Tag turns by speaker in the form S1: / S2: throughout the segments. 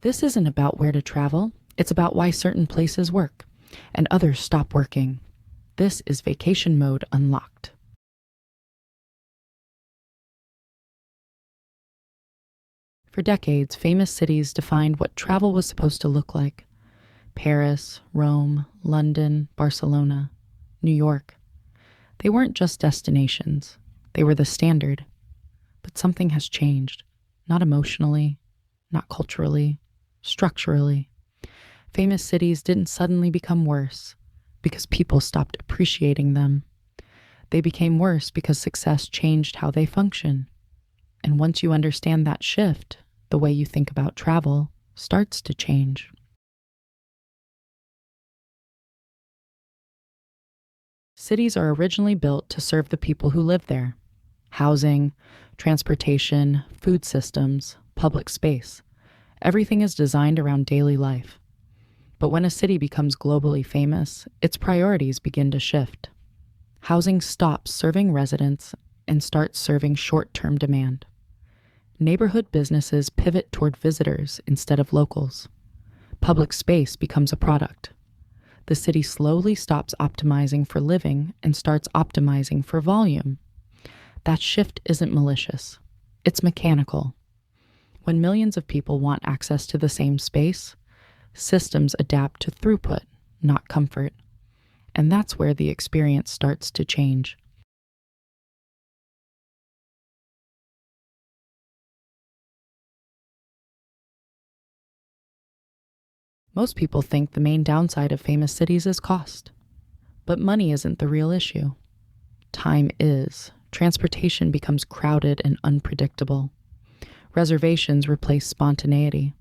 S1: This isn't about where to travel, it's about why certain places work and others stop working. This is Vacation Mode Unlocked. For decades, famous cities defined what travel was supposed to look like. Paris, Rome, London, Barcelona, New York. They weren't just destinations, they were the standard. But something has changed, not emotionally, not culturally, structurally. Famous cities didn't suddenly become worse because people stopped appreciating them. They became worse because success changed how they function. And once you understand that shift, the way you think about travel starts to change. Cities are originally built to serve the people who live there. Housing, transportation, food systems, public space. Everything is designed around daily life. But when a city becomes globally famous, its priorities begin to shift. Housing stops serving residents and starts serving short-term demand. Neighborhood businesses pivot toward visitors instead of locals. Public space becomes a product. The city slowly stops optimizing for living and starts optimizing for volume. That shift isn't malicious. It's mechanical. When millions of people want access to the same space, systems adapt to throughput, not comfort. And that's where the experience starts to change. Most people think the main downside of famous cities is cost. But money isn't the real issue. Time is. Transportation becomes crowded and unpredictable. Reservations replace spontaneity.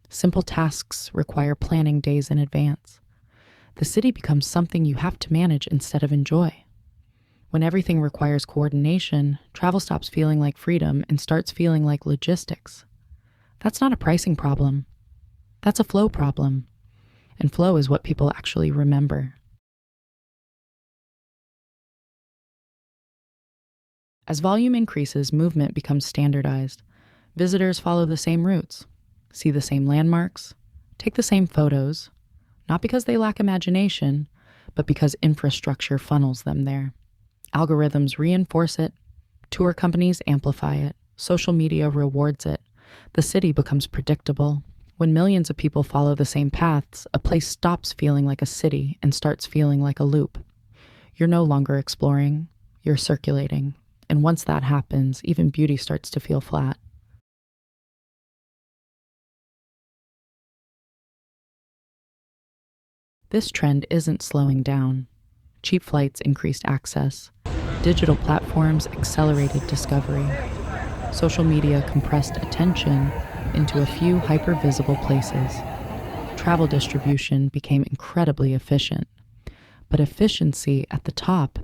S1: Simple tasks require planning days in advance. The city becomes something you have to manage instead of enjoy. When everything requires coordination, travel stops feeling like freedom and starts feeling like logistics. That's not a pricing problem. That's a flow problem. And flow is what people actually remember. As volume increases, movement becomes standardized. Visitors follow the same routes, see the same landmarks, take the same photos, not because they lack imagination, but because infrastructure funnels them there. Algorithms reinforce it, tour companies amplify it, social media rewards it. The city becomes predictable. When millions of people follow the same paths, a place stops feeling like a city and starts feeling like a loop. You're no longer exploring, you're circulating. And once that happens, even beauty starts to feel flat. This trend isn't slowing down. Cheap flights increased access. Digital platforms accelerated discovery. Social media compressed attention into a few hyper-visible places. Travel distribution became incredibly efficient. But efficiency at the top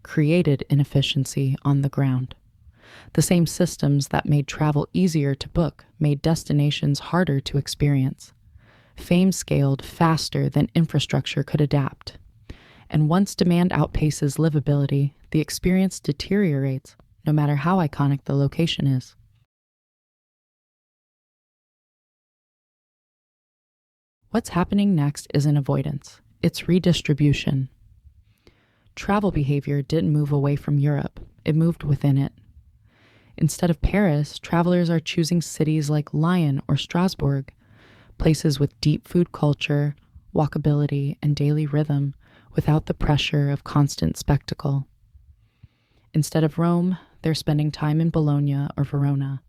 S1: created inefficiency on the ground. The same systems that made travel easier to book made destinations harder to experience. Fame scaled faster than infrastructure could adapt. And once demand outpaces livability, the experience deteriorates, no matter how iconic the location is. What's happening next isn't avoidance, it's redistribution. Travel behavior didn't move away from Europe, it moved within it. Instead of Paris, travelers are choosing cities like Lyon or Strasbourg, places with deep food culture, walkability, and daily rhythm without the pressure of constant spectacle. Instead of Rome, they're spending time in Bologna or Verona,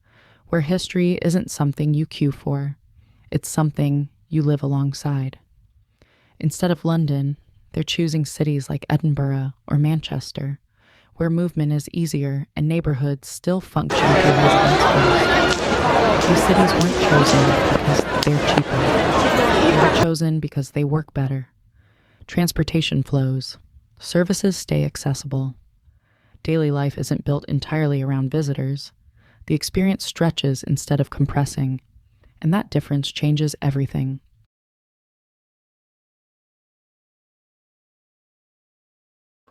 S1: where history isn't something you queue for, it's something you live alongside. Instead of London, they're choosing cities like Edinburgh or Manchester, where movement is easier and neighborhoods still function for residents first. These cities weren't chosen because they're cheaper. They were chosen because they work better. Transportation flows. Services stay accessible. Daily life isn't built entirely around visitors. The experience stretches instead of compressing, and that difference changes everything.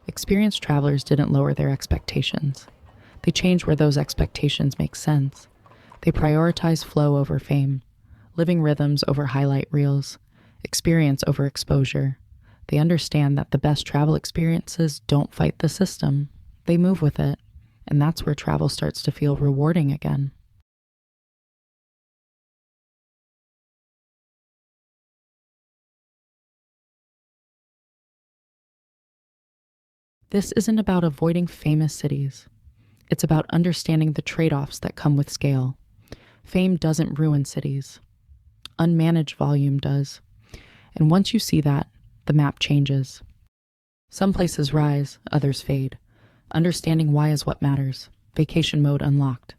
S1: Experienced travelers didn't lower their expectations. They changed where those expectations make sense. They prioritize flow over fame, living rhythms over highlight reels, experience over exposure. They understand that the best travel experiences don't fight the system, they move with it, and that's where travel starts to feel rewarding again. This isn't about avoiding famous cities. It's about understanding the trade-offs that come with scale. Fame doesn't ruin cities. Unmanaged volume does. And once you see that, the map changes. Some places rise, others fade. Understanding why is what matters. Vacation mode unlocked.